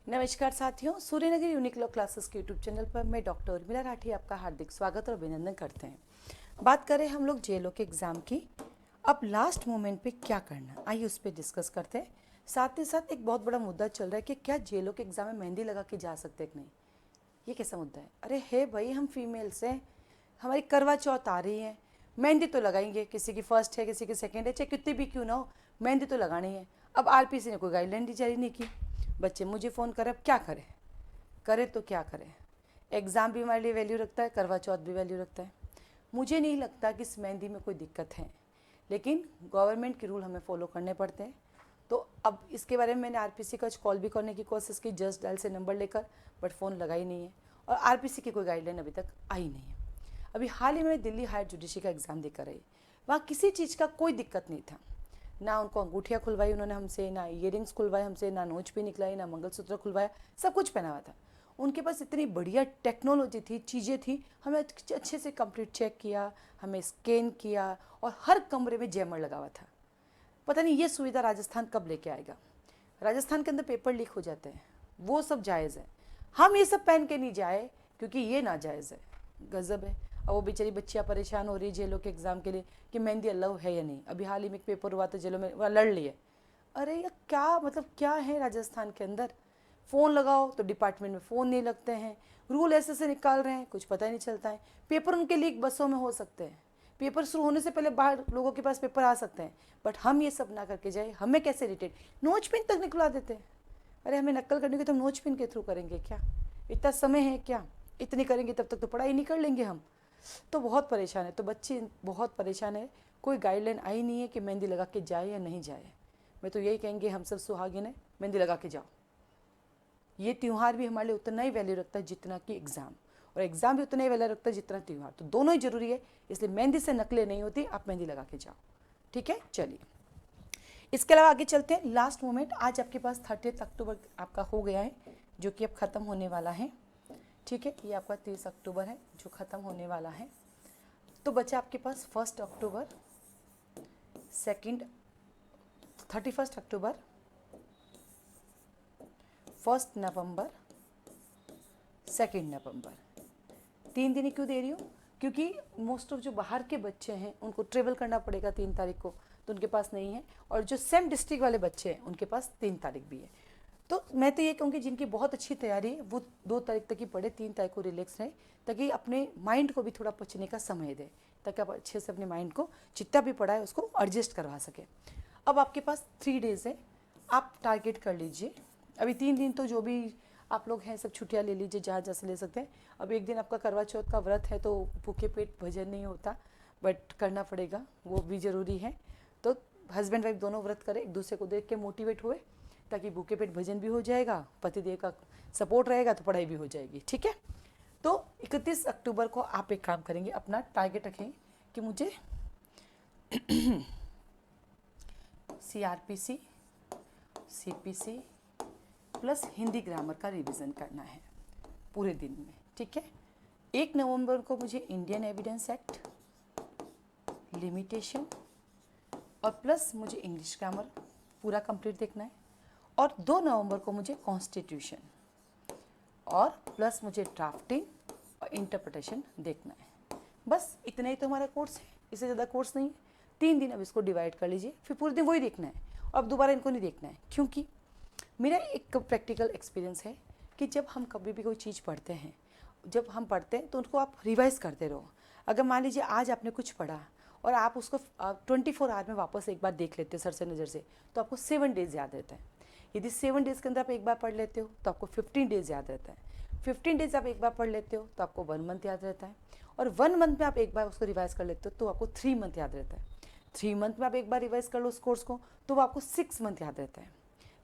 नमस्कार साथियों, Suryanagari unique law classes के यूट्यूब चैनल पर मैं डॉक्टर उर्मिला राठी आपका हार्दिक स्वागत और अभिनंदन करते हैं। बात करें हम लोग जेएलओ के एग्ज़ाम की। अब लास्ट मोमेंट पे क्या करना, आइए उस पर डिस्कस करते हैं। साथ ही साथ एक बहुत बड़ा मुद्दा चल रहा है कि क्या जेएलओ के एग्ज़ाम में मेहंदी लगा के जा सकते हैं कि नहीं। ये कैसा मुद्दा है? अरे है भाई, हम फीमेल्स हैं, हमारी करवा चौथ आ रही है, मेहंदी तो लगाएंगे। किसी की फर्स्ट है, किसी की सेकेंड है, चाहे कितनी भी क्यों ना हो, मेहंदी तो लगानी है। अब आरपीसी ने कोई गाइडलाइन जारी नहीं की। बच्चे मुझे फ़ोन करें, अब क्या करें? करें तो क्या करें? एग्ज़ाम भी हमारे लिए वैल्यू रखता है, करवा चौथ भी वैल्यू रखता है। मुझे नहीं लगता कि इस मेहंदी में कोई दिक्कत है, लेकिन गवर्नमेंट के रूल हमें फॉलो करने पड़ते हैं। तो अब इसके बारे में मैंने आरपीसी का कॉल भी करने की कोशिश की, जस्ट डायल से नंबर लेकर, बट फ़ोन लगा ही नहीं है। और आरपीसी की कोई गाइडलाइन अभी तक आई नहीं है। अभी हाल ही में दिल्ली हायर जुडिशरी का एग्ज़ाम देकर आई, वहाँ किसी चीज़ का कोई दिक्कत नहीं था। ना उनको अंगूठियाँ खुलवाई उन्होंने हमसे, ना ईयरिंग्स खुलवाए हमसे, ना नोच भी निकलाई, ना मंगलसूत्र खुलवाया, सब कुछ पहना हुआ था। उनके पास इतनी बढ़िया टेक्नोलॉजी थी, चीज़ें थी, हमें अच्छे से कंप्लीट चेक किया, हमें स्कैन किया, और हर कमरे में जैमर लगा हुआ था। पता नहीं ये सुविधा राजस्थान कब लेके आएगा। राजस्थान के अंदर पेपर लीक हो जाते हैं, वो सब जायज़ है, हम ये सब पहन के नहीं जाए क्योंकि ये नाजायज़ है। गज़ब है। अब वो बेचारी बच्चियाँ परेशान हो रही है जेलों के एग्ज़ाम के लिए कि मेहंदी अलाउ है या नहीं। अभी हाल ही में एक पेपर हुआ था जेलों में, वह लड़ लिए। अरे ये क्या मतलब, क्या है राजस्थान के अंदर? फ़ोन लगाओ तो डिपार्टमेंट में फ़ोन नहीं लगते हैं, रूल ऐसे से निकाल रहे हैं, कुछ पता ही नहीं चलता है। पेपर उनके लीक बसों में हो सकते हैं, पेपर शुरू होने से पहले बाहर लोगों के पास पेपर आ सकते हैं, बट हम ये सब ना करके जाए, हमें कैसे इरिटेट, नोच पिन तक निकलवा देते हैं। अरे हमें नकल करने की तो हम नोच पिन के थ्रू करेंगे क्या? इतना समय है क्या? इतनी करेंगे तब तक तो पढ़ाई नहीं कर लेंगे हम। तो बहुत परेशान है, तो बच्चे बहुत परेशान है। कोई गाइडलाइन आई नहीं है कि मेहंदी लगा के जाए या नहीं जाए। मैं तो यही कहेंगे, हम सब सुहागिन है, मेहंदी लगा के जाओ। ये त्यौहार भी हमारे लिए उतना ही वैल्यू रखता है जितना कि एग्ज़ाम, और एग्ज़ाम भी उतना ही वैल्यू रखता है जितना त्यौहार। तो दोनों ही जरूरी है, इसलिए मेहंदी से नकलें नहीं होती, आप मेहंदी लगा के जाओ। ठीक है, चलिए इसके अलावा आगे चलते हैं। लास्ट मोमेंट, आज आपके पास 30 अक्टूबर आपका हो गया है, जो कि अब ख़त्म होने वाला है। ठीक है, ये आपका 30 अक्टूबर है जो ख़त्म होने वाला है। तो बचा आपके पास 1 अक्टूबर, 31 अक्टूबर, 1 नवंबर, 2 नवंबर। 3 दिन ही क्यों दे रही हूँ? क्योंकि मोस्ट ऑफ जो बाहर के बच्चे हैं उनको ट्रेवल करना पड़ेगा 3 तारीख को, तो उनके पास नहीं है। और जो सेम डिस्ट्रिक्ट वाले बच्चे हैं उनके पास 3 तारीख भी है। तो मैं तो ये कहूँगी जिनकी बहुत अच्छी तैयारी है वो 2 तारीख तक ही पढ़े, 3 तारीख को रिलैक्स रहे, ताकि अपने माइंड को भी थोड़ा पचने का समय दे, ताकि आप अच्छे से अपने माइंड को जितना भी पढ़ा है उसको एडजस्ट करवा सके। अब आपके पास 3 डेज़ है, आप टारगेट कर लीजिए। अभी 3 दिन तो जो भी आप लोग हैं सब छुट्टियाँ ले लीजिए, जहाँ जहाँ से ले सकते हैं। अब एक दिन आपका करवा चौथ का व्रत है, तो भूखे पेट भजन नहीं होता, बट करना पड़ेगा, वो भी ज़रूरी है। तो हस्बैंड वाइफ दोनों व्रत करें, एक दूसरे को देख के मोटिवेट हुए, ताकि भूखे पेट भजन भी हो जाएगा, पतिदेव का सपोर्ट रहेगा तो पढ़ाई भी हो जाएगी। ठीक है, तो 31 अक्टूबर को आप एक काम करेंगे, अपना टारगेट रखें कि मुझे CRPC, CPC plus Hindi grammar का रिवीजन करना है पूरे दिन में। ठीक है, 1 नवंबर को मुझे इंडियन एविडेंस एक्ट, लिमिटेशन और प्लस मुझे इंग्लिश ग्रामर पूरा कंप्लीट देखना है। और 2 नवंबर को मुझे कॉन्स्टिट्यूशन और प्लस मुझे ड्राफ्टिंग और इंटरप्रिटेशन देखना है। बस इतना ही तो हमारा कोर्स है, इससे ज़्यादा कोर्स नहीं है। 3 दिन अब इसको डिवाइड कर लीजिए, फिर पूरे दिन वही देखना है, और अब दोबारा इनको नहीं देखना है। क्योंकि मेरा एक प्रैक्टिकल एक्सपीरियंस है कि जब हम कभी भी कोई चीज़ पढ़ते हैं, जब हम पढ़ते हैं तो उनको आप रिवाइज़ करते रहो। अगर मान लीजिए आज आपने कुछ पढ़ा और आप उसको 24 आवर में वापस एक बार देख लेते हो सर से नज़र से, तो आपको 7 डेज़ याद रहता है। यदि 7 डेज़ के अंदर आप एक बार पढ़ लेते हो तो आपको 15 डेज़ याद रहता है। 15 डेज़ आप एक बार पढ़ लेते हो तो आपको 1 मंथ याद रहता है। और 1 मंथ में आप एक बार उसको रिवाइज़ कर लेते हो तो आपको 3 मंथ याद रहता है। 3 मंथ में आप एक बार रिवाइज़ कर लो उस कोर्स को तो वो आपको 6 मंथ याद रहता है।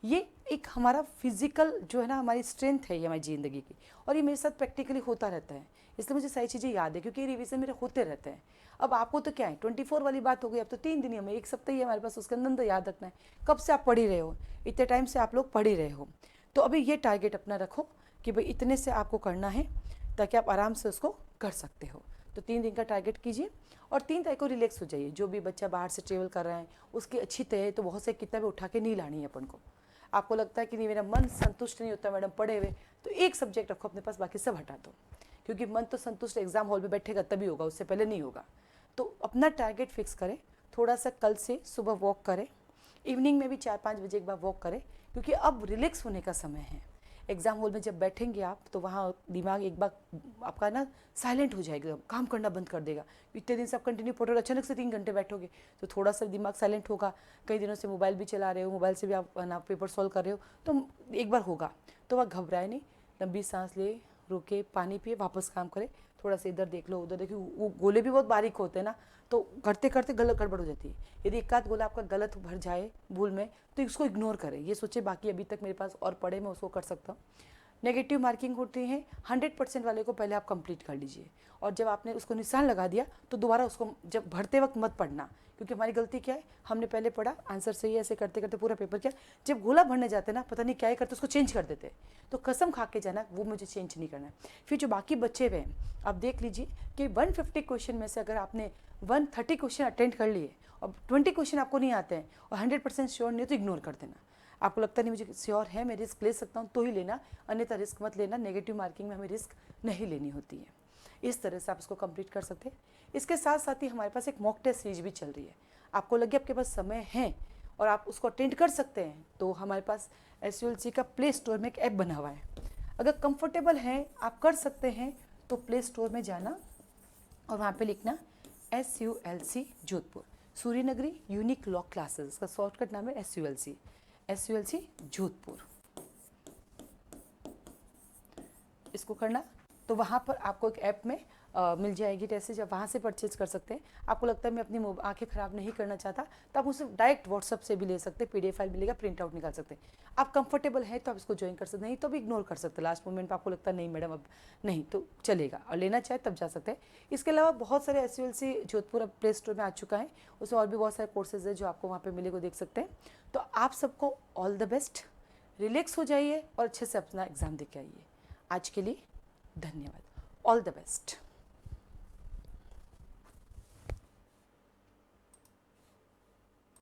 ये एक हमारा फिजिकल जो है ना, हमारी स्ट्रेंथ है ये हमारी ज़िंदगी की, और ये मेरे साथ प्रैक्टिकली होता रहता है, इसलिए मुझे सारी चीज़ें याद है, क्योंकि ये रिवीजन मेरे होते रहते हैं। अब आपको तो क्या है, 24 वाली बात हो गई, अब तो 3 दिन ही, हमें एक सप्ताह ही हमारे पास, उसके अंदर याद रखना है। कब से आप पढ़ ही रहे हो, इतने टाइम से आप लोग पढ़ ही रहे हो, तो अभी ये टारगेट अपना रखो कि भाई इतने से आपको करना है, ताकि आप आराम से उसको कर सकते हो। तो 3 दिन का टारगेट कीजिए, और 3 तारीख को रिलैक्स हो जाइए। जो भी बच्चा बाहर से ट्रेवल कर रहा है उसकी अच्छी तैयारी, तो बहुत से किताबें उठा के नहीं लानी है अपन को। आपको लगता है कि नहीं मेरा मन संतुष्ट नहीं होता मैडम पढ़े हुए, तो एक सब्जेक्ट रखो अपने पास, बाकी सब हटा दो, क्योंकि मन तो संतुष्ट एग्जाम हॉल में बैठेगा तभी होगा, उससे पहले नहीं होगा। तो अपना टारगेट फिक्स करें, थोड़ा सा कल से सुबह वॉक करें, इवनिंग में भी 4-5 बजे एक बार वॉक करें, क्योंकि अब रिलैक्स होने का समय है। एग्जाम हॉल में जब बैठेंगे आप तो वहाँ दिमाग एक बार आपका ना साइलेंट हो जाएगा, काम करना बंद कर देगा। इतने दिन से आप कंटिन्यू पढ़ रहे हो, अचानक से 3 घंटे बैठोगे तो थोड़ा सा दिमाग साइलेंट होगा। कई दिनों से मोबाइल भी चला रहे हो, मोबाइल से भी आप ना पेपर सॉल्व कर रहे हो, तो एक बार होगा। तो वह घबराए नहीं, लंबी सांस ले, रुके, पानी पिए, वापस काम करे, थोड़ा सा इधर देख लो उधर देखिए, वो गोले भी बहुत बारीक होते हैं ना, तो करते करते गलत गड़बड़ हो जाती है। यदि एक आध गोला आपका गलत भर जाए भूल में तो इसको इग्नोर करें, ये सोचे बाकी अभी तक मेरे पास और पढ़े मैं उसको कर सकता हूँ। नेगेटिव मार्किंग होती है, 100% वाले को पहले आप कंप्लीट कर लीजिए, और जब आपने उसको निशान लगा दिया तो दोबारा उसको जब भरते वक्त मत पढ़ना, क्योंकि हमारी गलती क्या है, हमने पहले पढ़ा, आंसर सही है, ऐसे करते करते पूरा पेपर किया, जब गोला भरने जाते ना पता नहीं क्या ही करते उसको चेंज कर देते। तो कसम खा के जाना वो मुझे चेंज नहीं करना है। फिर जो बाकी बच्चे हुए हैं आप देख लीजिए कि 150 क्वेश्चन में से अगर आपने 130 क्वेश्चन अटेंड कर लिए और 20 क्वेश्चन आपको नहीं आते हैं और 100% श्योर नहीं तो इग्नोर कर देना। आपको लगता नहीं मुझे श्योर है, मैं रिस्क ले सकता हूँ तो ही लेना, अन्यथा रिस्क मत लेना। नेगेटिव मार्किंग में हमें रिस्क नहीं लेनी होती है। इस तरह से आप इसको कंप्लीट कर सकते हैं। इसके साथ साथ ही हमारे पास एक मॉक टेस्ट सीरीज भी चल रही है। आपको लगे आपके पास समय है और आप उसको अटेंड कर सकते हैं, तो हमारे पास SULC का प्ले स्टोर में एक ऐप बना हुआ है। अगर कंफर्टेबल है आप कर सकते हैं तो प्ले स्टोर में जाना और वहाँ पे लिखना SULC Jodhpur, Suryanagari unique law classes, का शॉर्टकट नाम है SULC जोधपुर। इसको करना तो वहाँ पर आपको एक ऐप में मिल जाएगी टेस्ट सीरीज, वहाँ से परचेज कर सकते हैं। आपको लगता है मैं अपनी आंखें ख़राब नहीं करना चाहता तो आप उसे डायरेक्ट व्हाट्सअप से भी ले सकते हैं, PDF फाइल मिलेगा, प्रिंट आउट निकाल सकते हैं। आप कंफर्टेबल है तो आप इसको ज्वाइन कर सकते हैं, नहीं तो भी इग्नोर कर सकते हैं। लास्ट मोमेंट पर आपको लगता है नहीं मैडम अब नहीं तो चलेगा, और लेना चाहे तब जा सकते हैं। इसके अलावा बहुत सारे SULC जोधपुर अब प्ले स्टोर में आ चुका है, उसमें और भी बहुत सारे कोर्सेज है जो आपको वहाँ पर मिले को देख सकते हैं। तो आप सबको ऑल द बेस्ट, रिलैक्स हो जाइए और अच्छे से अपना एग्ज़ाम दे के आइए। आज के लिए धन्यवाद, ऑल द बेस्ट।